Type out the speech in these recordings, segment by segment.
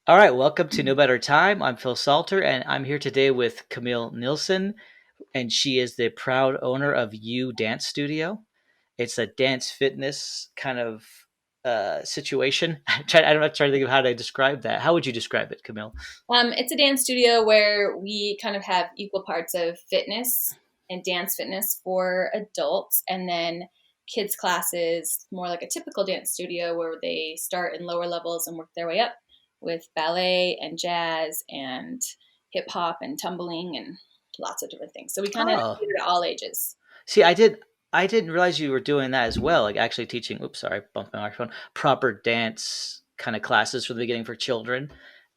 All right, welcome to No Better Time. I'm Phil Salter, and I'm here today with Camille Neilsen, and she is the proud owner of You Dance Studio. It's a dance fitness kind of situation. I'm not trying to think of how to describe that. How would you describe it, Camille? It's a dance studio where we kind of have equal parts of fitness and dance fitness for adults, and then kids classes, more like a typical dance studio where they start in lower levels and work their way up with ballet and jazz and hip hop and tumbling and lots of different things. So we kind of Oh, cater to all ages. see, I didn't realize you were doing that as well. Like actually teaching. Oops, sorry, I bumped my microphone. Proper dance kind of classes for the beginning for children.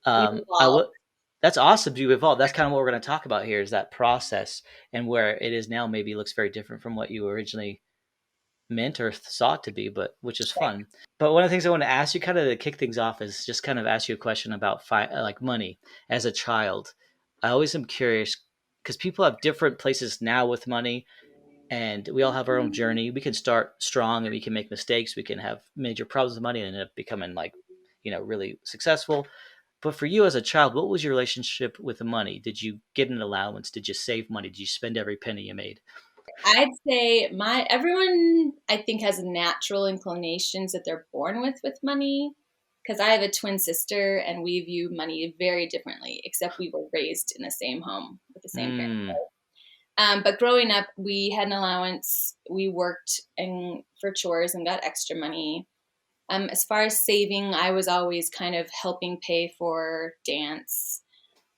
We've I evolved. would. That's awesome. You evolve. That's kind of what we're going to talk about here. Is that process and where it is now maybe looks very different from what you originally meant or sought to be, but which is fun. But one of the things I want to ask you, kind of to kick things off, is just kind of ask you a question about like money as a child. I always am curious because people have different places now with money, and we all have our own journey. We can start strong and we can make mistakes. We can have major problems with money and end up becoming like, really successful. But for you as a child, what was your relationship with the money? Did you get an allowance? Did you save money? Did you spend every penny you made? I'd say my everyone I think has natural inclinations that they're born with money because I have a twin sister and we view money very differently, except we were raised in the same home with the same parents. Mm, But growing up, we had an allowance. We worked for chores and got extra money. As far as saving, I was always kind of helping pay for dance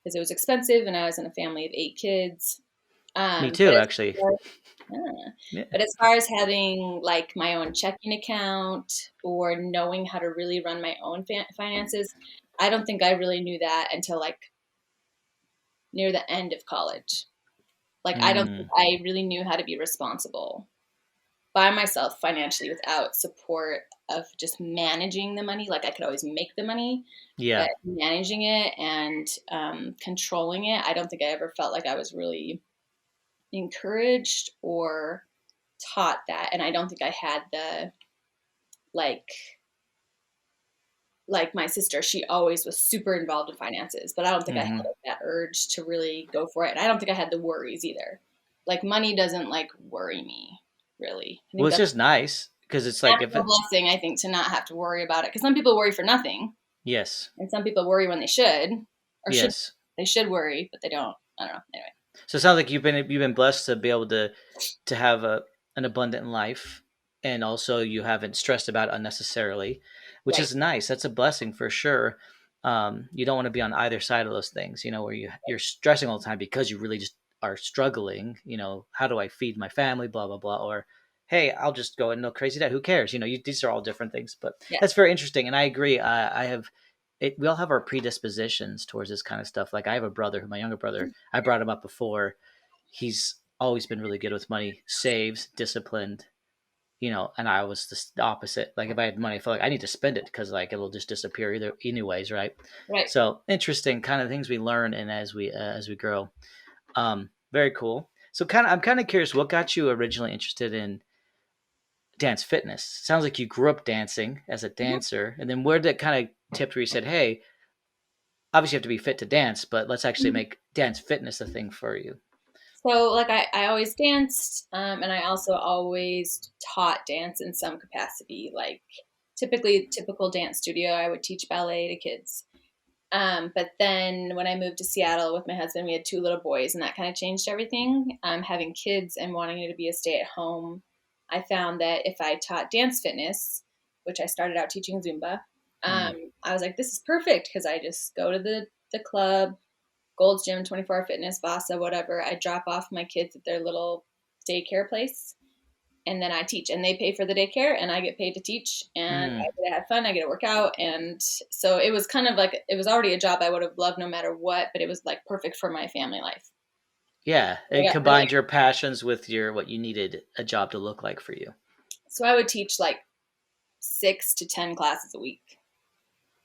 because it was expensive, and I was in a family of 8 kids. me But too, as actually. yeah. Yeah. But as far as having like my own checking account or knowing how to really run my own finances, I don't think I really knew that until like near the end of college. Like I don't think Mm, I really knew how to be responsible by myself financially without support of just managing the money. Like I could always make the money, yeah. but managing it and controlling it, I don't think I ever felt like I was really encouraged or taught that. And I don't think I had the like like my sister, she always was super involved in finances, but I don't think I had Hmm. like, that urge to really go for it. And I don't think I had the worries either. Like money doesn't like worry me really. I Well, think it's that's just nice because it's a like if natural it, blessing, I think, to not have to worry about it. Because some people worry for nothing, yes, and some people worry when they should, or should yes. they should worry, but they don't. I don't know. Anyway, So it sounds like you've been blessed to be able to have an abundant life, and also you haven't stressed about it unnecessarily, which right. is nice. That's a blessing for sure. You don't want to be on either side of those things, where you're stressing all the time because you really just are struggling. How do I feed my family? Blah blah blah. Or hey, I'll just go and no crazy dad. Who cares? These are all different things. But Yeah. that's very interesting, and I agree. I have. We all have our predispositions towards this kind of stuff. Like I have a brother, my younger brother. I brought him up before. He's always been really good with money, saves, disciplined, and I was the opposite. Like if I had money, I feel like I need to spend it because like it'll just disappear either anyways, right? Right. So interesting kind of things we learn and as we grow. Very cool. So I'm kind of curious, what got you originally interested in dance fitness? Sounds like you grew up dancing as a dancer, and then where did it kind of tip where you said, "Hey, obviously you have to be fit to dance, but let's actually Mhm. make dance fitness a thing for you." So, like, I always danced, and I also always taught dance in some capacity. Like, typically, typical dance studio, I would teach ballet to kids. But then when I moved to Seattle with my husband, we had 2 little boys, and that kind of changed everything. Having kids and wanting to be a stay at home, I found that if I taught dance fitness, which I started out teaching Zumba, Mm. I was like, this is perfect because I just go to the club, Gold's Gym, 24 Hour Fitness, Vasa, whatever. I drop off my kids at their little daycare place and then I teach and they pay for the daycare and I get paid to teach and I Mm. get to have fun. I get to work out. And so it was kind of like, it was already a job I would have loved no matter what, but it was like perfect for my family life. Yeah, I it got really, combined your passions with your what you needed a job to look like for you. so I would teach like 6 to 10 classes a week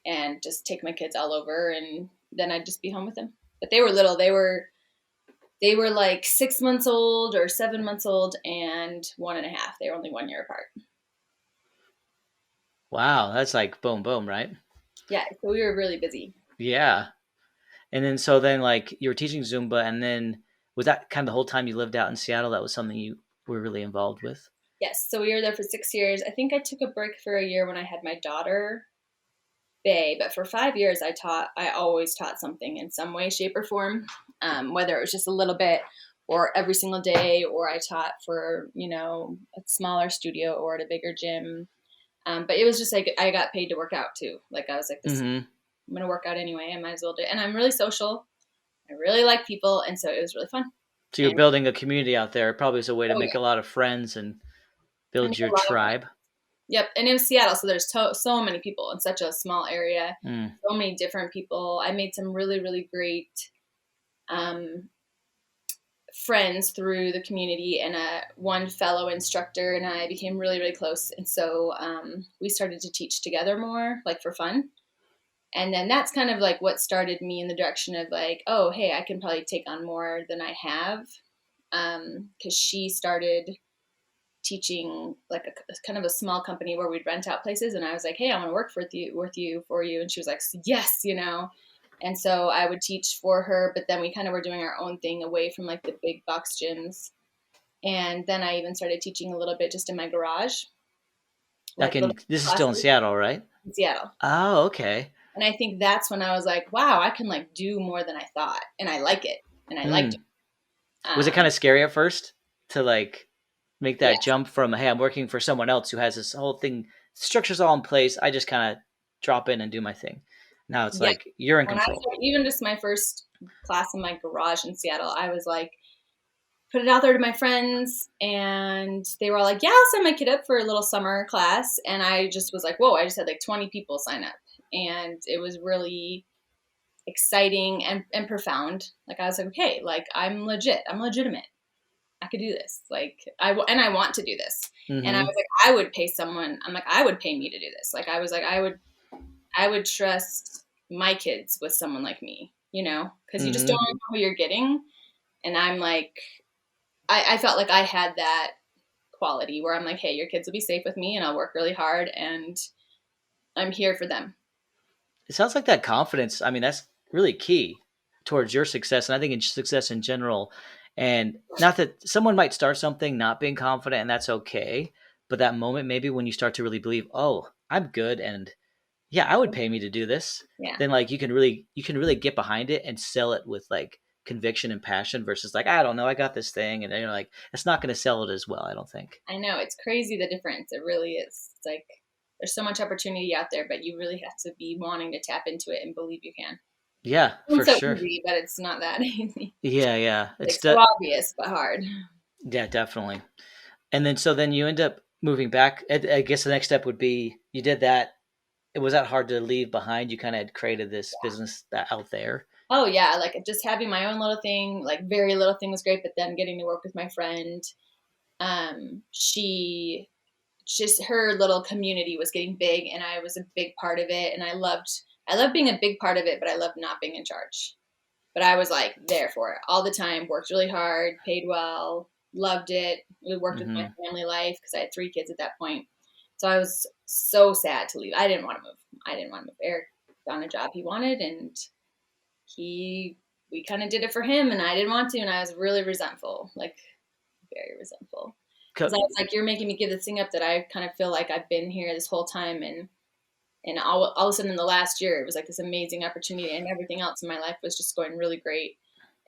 and just take my kids all over and then I'd just be home with them. But they were little. They were like 6 months old or 7 months old and 1.5. They were only 1 year apart. Wow, that's like boom, boom, right? Yeah, so we were really busy. Yeah. And then so then like you were teaching Zumba, and then was that kind of the whole time you lived out in Seattle? That was something you were really involved with. Yes, so we were there for 6 years. I think I took a break for a year when I had my daughter, Bay, but for 5 years I always taught something in some way, shape, or form, whether it was just a little bit or every single day, or I taught for, a smaller studio or at a bigger gym. But it was just like I got paid to work out too. Like I was like, this, Mm-hmm. I'm going to work out anyway. I might as well do it. And I'm really social. I really like people. And so it was really fun. So you're And building a community out there. Probably is a way to oh, make yeah. a lot of friends and I build made your a lot of tribe. Yep, and it was Seattle, so there's so many people in such a small area. Mm. So many different people. I made some really really great um, friends through the community, and one fellow instructor and I became really really close. And so we started to teach together more, like for fun. And then that's kind of like what started me in the direction of like, oh hey, I can probably take on more than I have, because she started teaching like a kind of a small company where we'd rent out places, and I was like, hey, I want to work for you, and she was like, yes, and so I would teach for her, but then we kind of were doing our own thing away from like the big box gyms. And then I even started teaching a little bit just in my garage, Like like little in this is still in classes Seattle, right? in Seattle. Oh, okay. And I think that's when I was like, wow, I can like do more than I thought, and I like it, and I liked Mm. it. Was it kind of scary at first to like make Yeah. that jump from hey, I'm working for someone else who has this whole thing structures all in place. I just kind of drop in and do my thing. Now it's Yeah. like you're in When I control. started, even just my first class in my garage in Seattle, I was like, put it out there to my friends, and they were all like, yeah, I'll send my kid up for a little summer class. And I just was like, whoa, I just had like 20 people sign up. And it was really exciting and profound. Like I was like, okay, like I'm legit. I'm legitimate. I could do this. Like and I want to do this. And I Mm-hmm. was like, I would pay someone. I'm like, I would pay me to do this. Like I was like, I would trust my kids with someone like me, because you just don't Mm-hmm. know who you're getting. And I'm like, I felt like I had that quality where I'm like, hey, your kids will be safe with me, and I'll work really hard, and I'm here for them. It sounds like that confidence. I mean, that's really key towards your success, and I think in success in general. And not that someone might start something not being confident, and that's okay. But that moment, maybe when you start to really believe, oh, I'm good, and yeah, I would pay me to do this. Yeah, Then like you can really get behind it and sell it with like conviction and passion versus like I don't know, I got this thing, and you're like it's not going to sell it as well. I don't think. I know it's crazy the difference. It really is. It's like there's so much opportunity out there, but you really have to be wanting to tap into it and believe you can. Yeah, for It's so sure. easy, but it's not that easy. Yeah, yeah. Like so obvious, but hard. Yeah, definitely. And then so then you end up moving back. I guess the next step would be you did that. It was that hard to leave behind. You kind of had created this business that out there. Oh yeah, like just having my own little thing, like very little thing was great, but then getting to work with my friend, she just her little community was getting big, and I was a big part of it, and I loved being a big part of it, but I loved not being in charge. But I was like there for it all the time, worked really hard, paid well, loved it. We worked with my Hmm. family life because I had 3 kids at that point. So I was so sad to leave. I didn't want to move. I didn't want to move. Eric found a job he wanted, and he we kind of did it for him, and I didn't want to, and I was really resentful, like very resentful. Because I was like, you're making me give this thing up that I kind of feel like I've been here this whole time, and all of a sudden in the last year it was like this amazing opportunity, and everything else in my life was just going really great.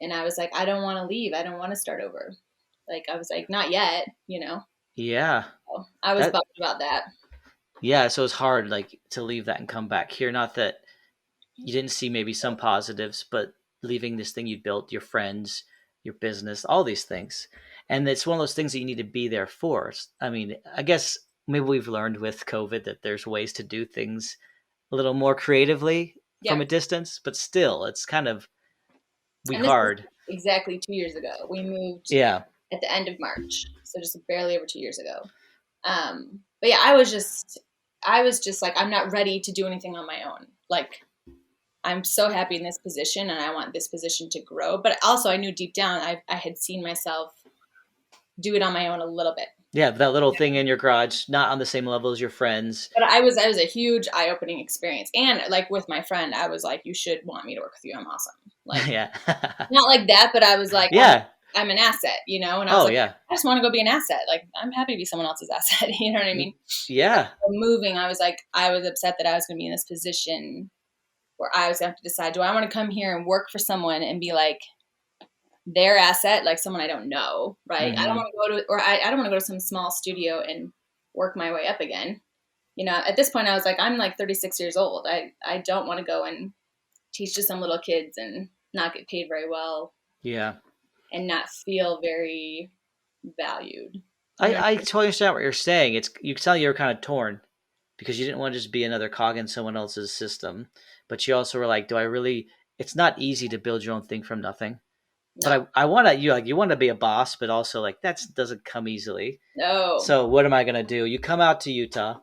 And I was like, I don't want to leave. I don't want to start over. Like I was like, not yet. Yeah, So I was that bummed about that. yeah. So it's hard like to leave that and come back here. Not that you didn't see maybe some positives, but leaving this thing you built, your friends, your business, all these things. And it's one of those things that you need to be there for. I mean, I guess maybe we've learned with COVID that there's ways to do things a little more creatively from Yep. a distance, but still, it's kind of we And this is hard. exactly 2 years ago. We moved Yeah. at the end of March, so just barely over 2 years ago. But yeah, I was just like, I'm not ready to do anything on my own. Like, I'm so happy in this position, and I want this position to grow. But also, I knew deep down I had seen myself do it on my own a little bit. Yeah, that little thing in your garage, not on the same level as your friends. But I was a huge eye opening experience, and like with my friend, I was like, you should want me to work with you. I'm awesome. Like Yeah. not like that, but I was like, Yeah. I'm an asset, you know. And I was Oh, like, yeah. I just want to go be an asset. Like I'm happy to be someone else's asset. You know what I mean? Yeah. Moving, I was like, I was upset that I was going to be in this position where I was going to have to decide, do I want to come here and work for someone and be like their asset, like someone I don't know, right? I don't Hmm. want to go to, or I don't want to go to some small studio and work my way up again. You know, at this point, I was like, I'm like 36 years old. I don't want to go and teach to some little kids and not get paid very well Yeah. and not feel very valued. You know, I totally understand what you're saying. It's you can tell you're kind of torn because you didn't want to just be another cog in someone else's system, but you also were like, do I really? It's not easy to build your own thing from nothing. But no, I want to you like you want to be a boss, but also like that doesn't come easily. no. So what am I gonna do? You come out to Utah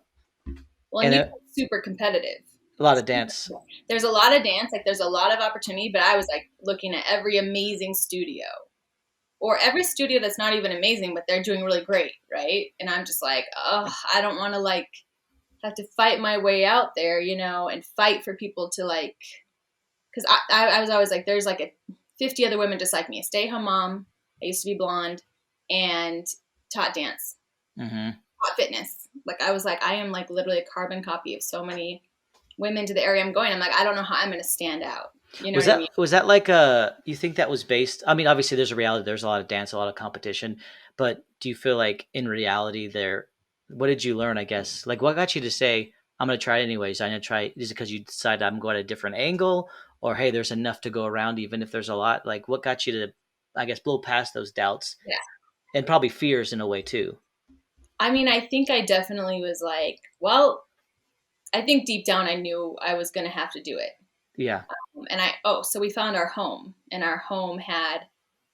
Well, and and you super competitive. a lot of dance. There's a lot of dance, like there's a lot of opportunity, but I was like looking at every amazing studio or every studio that's not even amazing, but they're doing really great, right? And I'm just like, oh, I don't want to like have to fight my way out there, you know, and fight for people to like, because I was always like, there's like 50 other women just like me, a stay-home mom. I used to be blonde and taught dance, Hmm. taught fitness. Like I was like, I am like literally a carbon copy of so many women to the area I'm going. I'm like, I don't know how I'm going to stand out. You know what I mean? Was that like a you think that was based? I mean, obviously there's a reality. There's a lot of dance, a lot of competition, but do you feel like in reality there? What did you learn? I guess like what got you to say I'm going to try it anyways. I'm going to try. Is it because you decided I'm going at a different angle, or hey, there's enough to go around even if there's a lot? Like what got you to, I guess, blow past those doubts Yeah. and probably fears in a way too? I mean, I think I definitely was like, well, I think deep down I knew I was going to have to do it. Yeah. And so we found our home, and our home had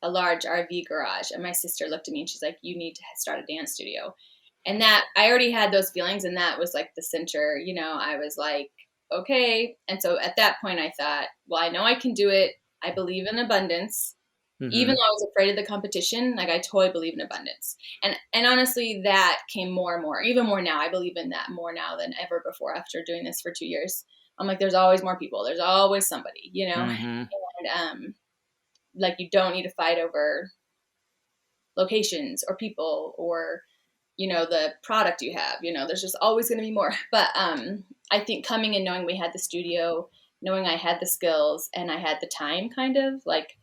a large RV garage. And my sister looked at me and she's like, you need to start a dance studio. And that I already had those feelings, and that was like the center, you know. I was like, okay. And so at that point, I thought, well, I know I can do it. I believe in abundance. Even Hmm. though I was afraid of the competition, like I totally believe in abundance. And honestly, that came more and more, even more now. I believe in that more now than ever before after doing this for 2 years. I'm like, there's always more people. There's always somebody, you know? Hmm. And like you don't need to fight over locations or people or, you know, the product you have. You know, there's just always going to be more. But I think coming and knowing we had the studio, knowing I had the skills and I had the time, kind of like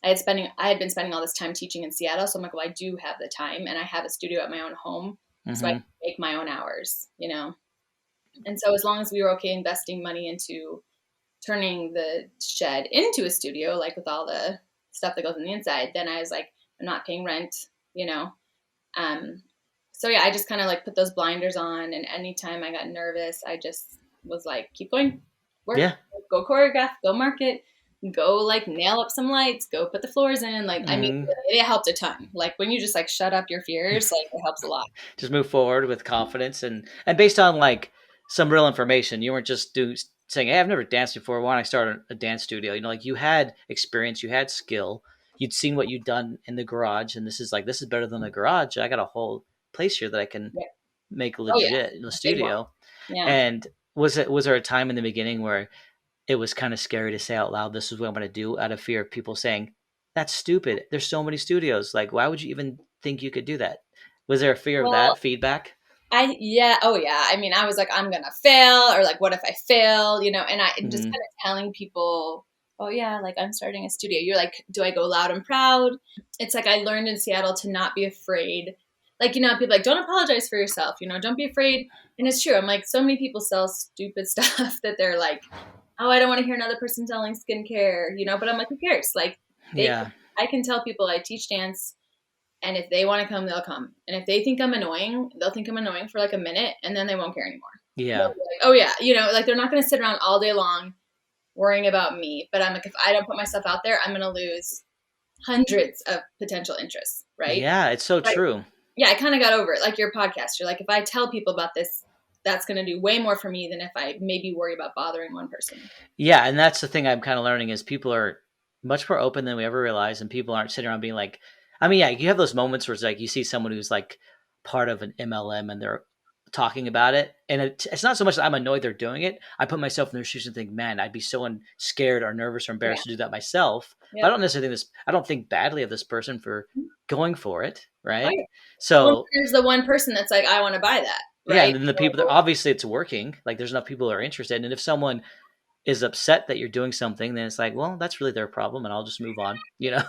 I had been spending all this time teaching in Seattle, so I'm like, well, I do have the time, and I have a studio at my own home, so I can Hmm. make my own hours, you know. And so as long as we were okay investing money into turning the shed into a studio, like with all the stuff that goes on the inside, then I was like, I'm not paying rent, you know. Um, so yeah, I just kind of like put those blinders on, and anytime I got nervous, I just was like, keep going, work, Yeah. go choreograph, go market, go like nail up some lights, go put the floors in. Like, I mean, Hmm. it helped a ton. Like when you just like shut up your fears, like it helps a lot. Just move forward with confidence and based on like some real information. You weren't just saying, "Hey, I've never danced before. Why don't I start a dance studio?" You know, like you had experience, you had skill, you'd seen what you'd done in the garage, and this is better than the garage. I got a whole place here that I can Yeah. make Oh yeah, legit in the a big one. studio. Yeah. And was there a time in the beginning where it was kind of scary to say out loud, "This is what I'm going to do," out of fear of people saying, "That's stupid. There's so many studios. Like, why would you even think you could do that?" Was there a fear of Well, that feedback? yeah, oh yeah. I mean, I was like, I'm gonna fail, or like, what if I fail? You know, and I just Hmm. kind of telling people, oh yeah, like I'm starting a studio. You're like, do I go loud and proud? It's like I learned in Seattle to not be afraid. Like, you know, people are like, don't apologize for yourself, you know, don't be afraid. And it's true. I'm like, so many people sell stupid stuff that they're like, oh, I don't want to hear another person selling skincare, you know, but I'm like, who cares? Like, they, Yeah. I can tell people I teach dance, and if they want to come, they'll come. And if they think I'm annoying, they'll think I'm annoying for like a minute, and then they won't care anymore. They'll Yeah. be like, oh yeah, you know, like they're not going to sit around all day long worrying about me. But I'm like, if I don't put myself out there, I'm going to lose hundreds of potential interests, right? Yeah. It's so Right. true. Yeah, I kind of got over it. Like your podcast, you're like, if I tell people about this, that's going to do way more for me than if I maybe worry about bothering one person. Yeah. And that's the thing I'm kind of learning is people are much more open than we ever realized. And people aren't sitting around being like, I mean, yeah, you have those moments where it's like you see someone who's like part of an MLM and they're talking about it. And it's not so much that I'm annoyed they're doing it. I put myself in their shoes and think, man, I'd be so scared or nervous or Yeah. embarrassed to do that myself. But I Yep. don't necessarily think I don't think badly of this person for going for it. Oh, Right. yeah. Well, So there's the one person that's like, I want to buy that, yeah. And right? then the people that So, obviously it's working, like there's enough people that are interested. And if someone is upset that you're doing something, then it's like, well, that's really their problem and I'll just move on, you know?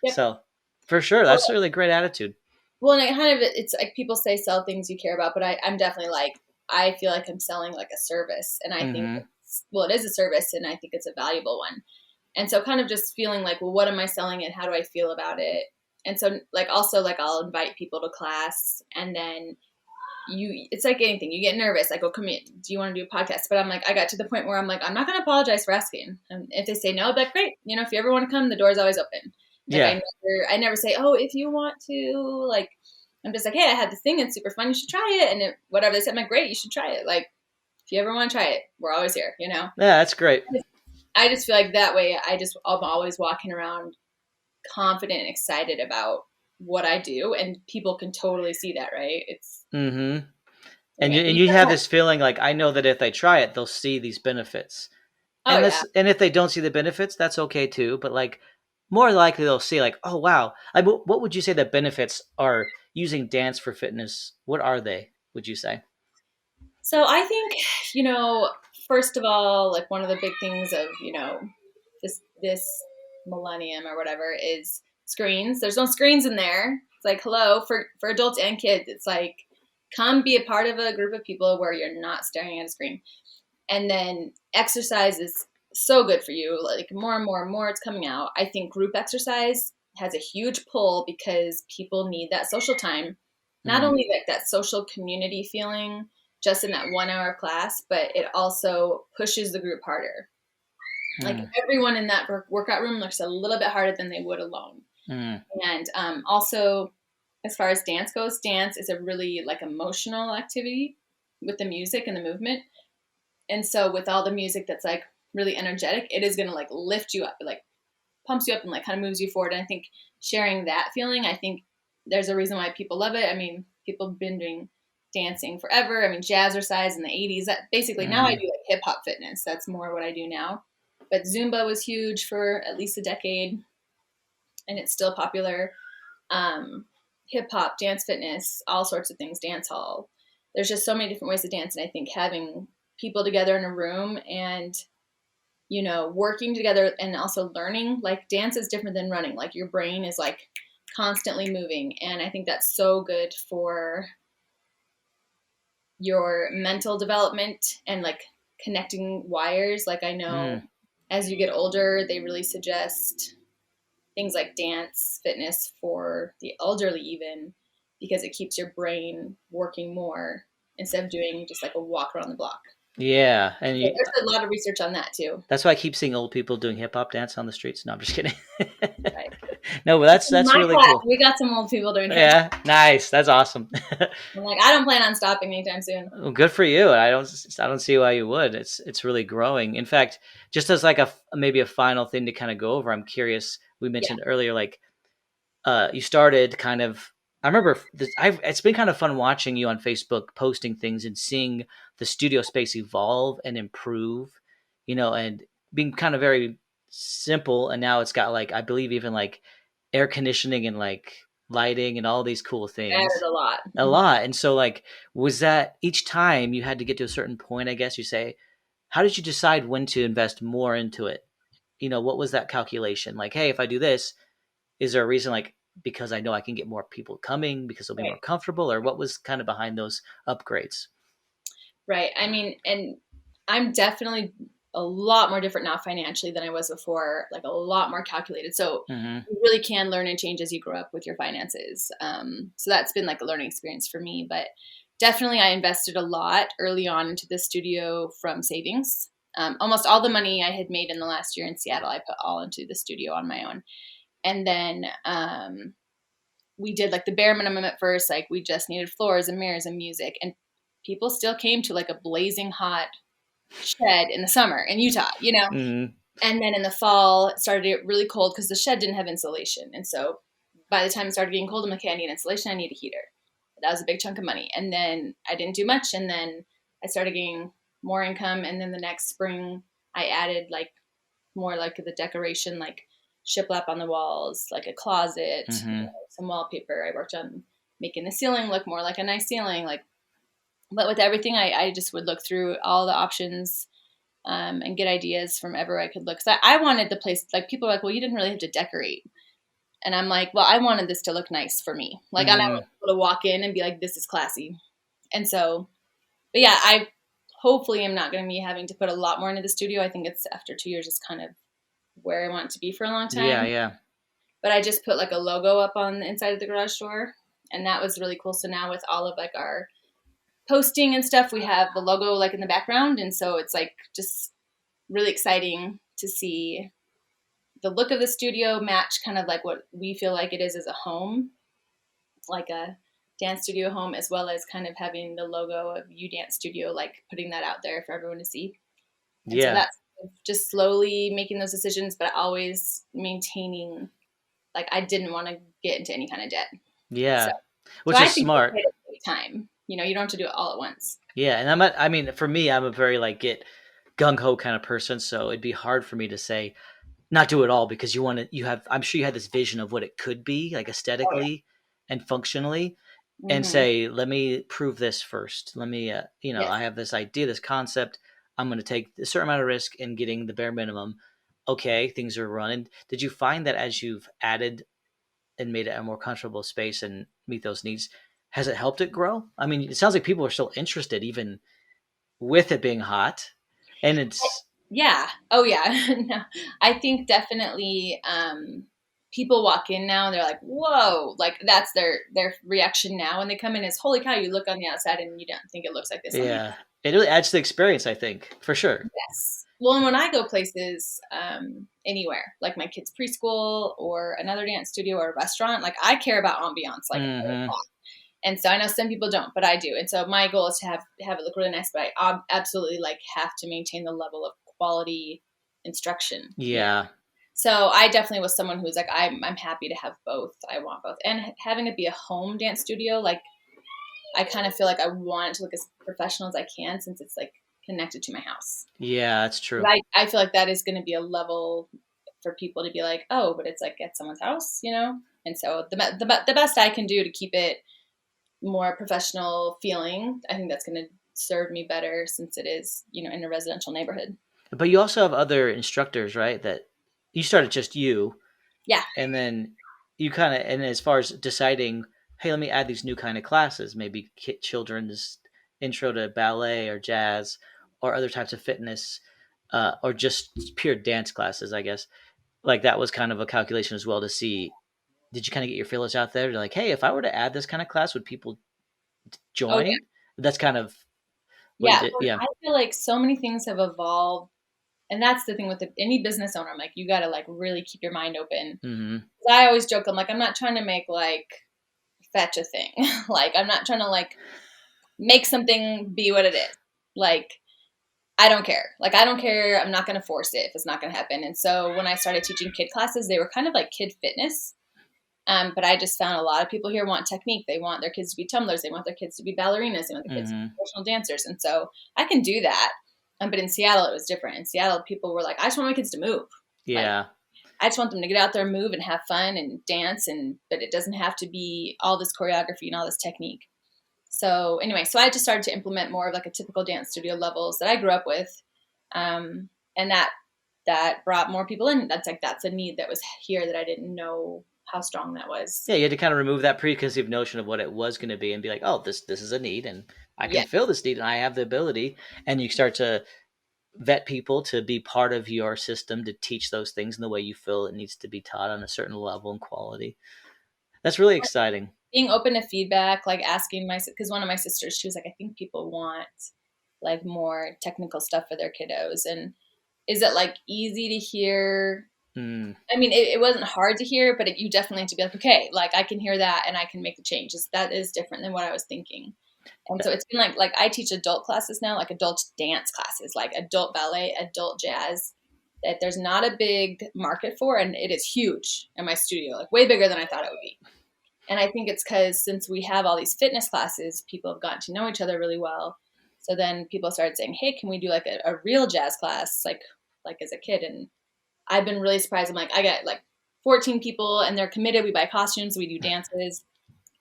yep. So for sure, Well, that's a really great attitude. well, and it's like people say sell things you care about, but I'm definitely like, I feel like I'm selling like a service. And I think, Mm-hmm. well, it is a service and I think it's a valuable one. And so kind of just feeling like, well, what am I selling and how do I feel about it? And so like, also like I'll invite people to class and then it's like anything, you get nervous, like, oh, come in, do you want to do a podcast? But I'm like, I got to the point where I'm like, I'm not going to apologize for asking. And if they say no, I'll be like, great. If you ever want to come, the door's always open. Like Yeah. I never say, oh, if you want to, like, I'm just like, hey, I had this thing, it's super fun, you should try it. And whatever they say, I'm like, great, you should try it. Like, if you ever want to try it, we're always here, Yeah, that's great. I just feel like that way, I'm always walking around confident and excited about what I do, and people can totally see that, right? It's Mm-hmm. And okay. you have this feeling like, I know that if they try it, they'll see these benefits. Oh yeah. And if they don't see the benefits, that's okay too. But like, more likely they'll see like, oh wow, what would you say the benefits are using dance for fitness? What are they? Would you say? So I think, first of all, like one of the big things of, this millennium or whatever is screens. There's no screens in there. It's like, hello, for adults and kids. It's like, come be a part of a group of people where you're not staring at a screen. And then exercise is so good for you. Like more and more and more it's coming out. I think group exercise has a huge pull because people need that social time. Not Mm. only like that social community feeling just in that 1 hour class, but it also pushes the group harder. Like Mm. everyone in that workout room looks a little bit harder than they would alone. Mm. And also, as far as dance goes, dance is a really like emotional activity with the music and the movement. And so with all the music that's like really energetic, it is going to like lift you up, it like pumps you up and like kind of moves you forward. And I think sharing that feeling, I think there's a reason why people love it. I mean, people have been doing dancing forever. I mean, jazzercise in the 80s. That basically now I Mm. do like hip hop fitness. That's more what I do now. But Zumba was huge for at least a decade, and it's still popular. Hip hop, dance fitness, all sorts of things, dance hall. There's just so many different ways to dance, and I think having people together in a room and working together and also learning, like dance is different than running. Like your brain is like constantly moving, and I think that's so good for your mental development and like connecting wires. Like I know Mm. as you get older, they really suggest things like dance fitness for the elderly even, because it keeps your brain working more instead of doing just like a walk around the block. Yeah, and So there's a lot of research on that too. that's why I keep seeing old people doing hip hop dance on the streets. No, I'm just kidding. Right. No, but In that's my really class, cool. we got some old people doing hip hop. Yeah, nice. That's awesome. I'm like, I don't plan on stopping anytime soon. Well, good for you. I don't see why you would. It's really growing. In fact, just as like maybe a final thing to kind of go over, I'm curious. We Yeah. mentioned earlier, like you started kind of. I remember it's been kind of fun watching you on Facebook posting things and seeing the studio space evolve and improve, and being kind of very simple. And now it's got like, I believe even like air conditioning and like lighting and all these cool Added things. a lot. A lot. And so like, was that each time you had to get to a certain point, I guess you say, how did you decide when to invest more into it? What was that calculation? Like, hey, if I do this, is there a reason, like, because I know I can get more people coming because they'll be more Right. comfortable, or what was kind of behind those upgrades? Right. I mean, and I'm definitely a lot more different now financially than I was before, like a lot more calculated. So Mm-hmm. you really can learn and change as you grow up with your finances. So that's been like a learning experience for me. But definitely, I invested a lot early on into the studio from savings. Almost all the money I had made in the last year in Seattle, I put all into the studio on my own. And then we did like the bare minimum at first. Like we just needed floors and mirrors and music. And people still came to like a blazing hot shed in the summer in Utah. Mm-hmm. And then in the fall, it started to get really cold because the shed didn't have insulation. And so by the time it started getting cold, I'm like, okay, I need insulation. I need a heater. that was a big chunk of money. And then I didn't do much. And then I started getting more income. And then the next spring I added like more like the decoration, like shiplap on the walls, like a closet, Mm-hmm. some wallpaper. I worked on making the ceiling look more like a nice ceiling. Like, but with everything, I just would look through all the options and get ideas from everywhere I could look. So I wanted the place, like people are like, well, you didn't really have to decorate. And I'm like, well, I wanted this to look nice for me. Like I don't want Mm-hmm. people to walk in and be like, this is classy. And so, but yeah, I hopefully am not going to be having to put a lot more into the studio. I think it's after 2 years is kind of where I want it to be for a long Yeah, time. yeah. But I just put like a logo up on the inside of the garage door, and that was really cool. So now with all of like our posting and stuff, we have the logo like in the background, and so it's like just really exciting to see the look of the studio match kind of like what we feel like it is as a home, like a dance studio home, as well as kind of having the logo of U Dance Studio, like putting that out there for everyone to see. And so Yeah. that's just slowly making those decisions, but always maintaining, like I didn't want to get into any kind of debt. So, Yeah. so Which I is think it's smart. okay to take time. You don't have to do it all at once. Yeah, and I mean, for me, I'm a very like get gung ho kind of person, so it'd be hard for me to say not do it all because you have I'm sure you had this vision of what it could be like Oh yeah. aesthetically and functionally, and Mm-hmm. say let me prove this first. Let me Yes. I have this idea, this concept. I'm going to take a certain amount of risk in getting the bare minimum. Okay, things are running. Did you find that as you've added and made it a more comfortable space and meet those needs, has it helped it grow? I mean, it sounds like people are still interested even with it being hot, and it's Yeah. Oh yeah. No, I think definitely people walk in now and they're like, whoa, like that's their reaction now when they come in is holy cow, you look on the outside and you don't think it looks like this on the yeah, it really adds to the experience, I think, for sure. Yes. Well, and when I go places, anywhere, like my kids' preschool or another dance studio or a restaurant, like I care about ambiance, like a Hmm. lot. And so I know some people don't, but I do. And so my goal is to have it look really nice, but I absolutely like have to maintain the level of quality instruction. Yeah, So I definitely was someone who's like, I'm happy to have both. I want both, and having it be a home dance studio, like I kind of feel like I want it to look as professional as I can since it's like connected to my house. yeah, that's true. I feel like that is going to be a level for people to be like, oh, but it's like at someone's house. And so the best I can do to keep it more professional feeling, I think that's going to serve me better since it is, in a residential neighborhood. But you also have other instructors, right? That you started just you, Yeah. and then you kind of, and as far as deciding, hey, let me add these new kind of classes, maybe children's intro to ballet or jazz or other types of fitness, or just pure dance classes, I guess. Like that was kind of a calculation as well to see. Did you kind of get your feelers out there? To like, hey, if I were to add this kind of class, would people Oh, yeah. join? That's kind of what you Yeah. did. Well, Yeah. I feel like so many things have evolved. And that's the thing with any business owner. I'm like, you got to like really keep your mind open. Hmm. I always joke, I'm like, I'm not trying to make like fetch a thing. Like, I'm not trying to like make something be what it is. Like, I don't care. Like, I don't care. I'm not going to force it if it's not going to happen. And so when I started teaching kid classes, they were kind of like kid fitness. But I just found a lot of people here want technique. They want their kids to be tumblers. They want their kids to be ballerinas. They want their kids to be Hmm. professional dancers. And so I can do that. But in Seattle, it was different. In Seattle, people were like, I just want my kids to move. Like, Yeah. I just want them to get out there, move, and have fun and dance. But it doesn't have to be all this choreography and all this technique. So anyway, so I just started to implement more of like a typical dance studio levels that I grew up with, and that brought more people in. That's a need that was here that I didn't know how strong that was. Yeah, you had to kind of remove that preconceived notion of what it was going to be and be like, oh, this is a need, and I can Yeah, fill this need, and I have the ability. And you start to vet people to be part of your system to teach those things in the way you feel it needs to be taught on a certain level and quality. That's really exciting. being open to feedback, like asking because one of my sisters, she was like, I think people want like more technical stuff for their kiddos, and is it like easy to hear? Mm, I mean, it wasn't hard to hear, but you definitely have to be like, okay, like I can hear that and I can make the changes. That is different than what I was thinking. And so it's been like I teach adult classes now, like adult dance classes, like adult ballet, adult jazz, that there's not a big market for, and it is huge in my studio, like way bigger than I thought it would be. And I think it's because since we have all these fitness classes, people have gotten to know each other really well. So then people started saying, "Hey, can we do like a real jazz class, like as a kid?" And I've been really surprised. I'm like, I got like 14 people, and they're committed. We buy costumes, we do dances.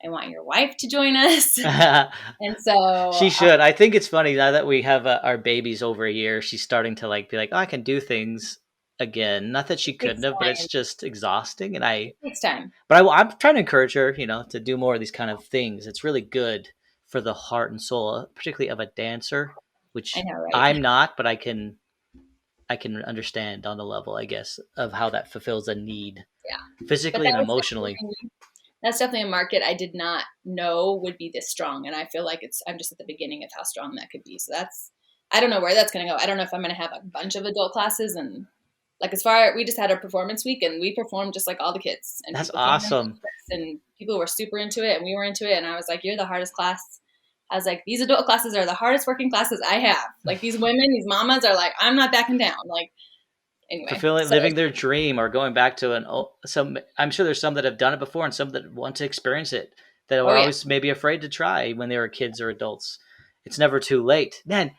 I want your wife to join us, and so She should. I think it's funny now that we have our babies over a year. She's starting to like be like, oh, I can do things again. Not that she it couldn't takes have, but it's time. just exhausting. And It takes time. I'm trying to encourage her, to do more of these kind of things. It's really good for the heart and soul, particularly of a dancer, I which know, right? I'm not, but I can understand on the level, I guess, of how that fulfills a need Yeah, but physically and emotionally. that's definitely a market I did not know would be this strong, and I feel like I'm just at the beginning of how strong that could be. So that's I don't know where that's going to go. I don't know if I'm going to have a bunch of adult classes and like we just had a performance week and we performed just like all the kids and That's people came in awesome. and people were super into it and we were into it and I was like, you're the hardest class. I was like, these adult classes are the hardest working classes I have. Like these women, these mamas are like, I'm not backing down. Like anyway, Fulfilling, so living their dream, or going back to some. I'm sure there's some that have done it before, and some that want to experience it that oh were yeah, always maybe afraid to try when they were kids or adults. It's never too late. Man,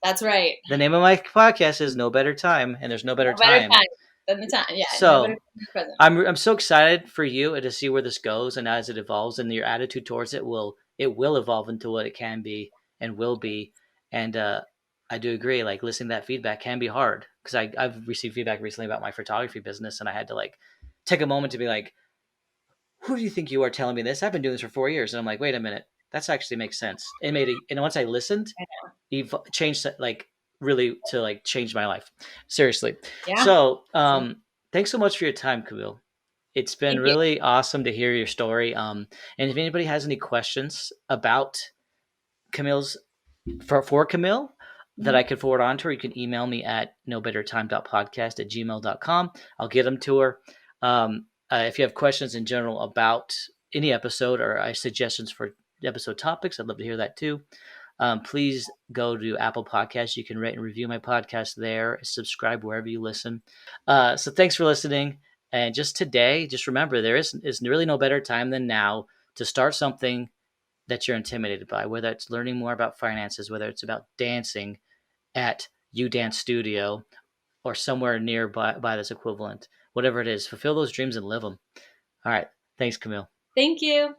that's right. the name of my podcast is No Better Time, and there's no better No better time. time than the time. Yeah, no better So time than the present. I'm so excited for you to see where this goes, and as it evolves, and your attitude towards it will evolve into what it can be and will be. And I do agree. Like listening to that feedback can be hard because I've received feedback recently about my photography business, and I had to like take a moment to be like, "Who do you think you are telling me this? I've been doing this for 4 years." And I'm like, "Wait a minute, that's actually makes sense." It made it, and once I listened, it changed like really to like change my life. Seriously. Yeah, So awesome. thanks so much for your time, Camille. It's been Thank you. really awesome to hear your story. And if anybody has any questions about Camille's for Camille that I Mhm. could forward on to her, you can email me at nobettertime.podcast@gmail.com. I'll get them to her. If you have questions in general about any episode or suggestions for episode topics, I'd love to hear that too. Please go to Apple Podcasts. You can rate and review my podcast there. Subscribe wherever you listen. So thanks for listening. And just today, just remember is really no better time than now to start something that you're intimidated by, whether it's learning more about finances, whether it's about dancing at U Dance Studio or somewhere nearby by this equivalent, whatever it is, fulfill those dreams and live them. All right. Thanks, Camille. Thank you.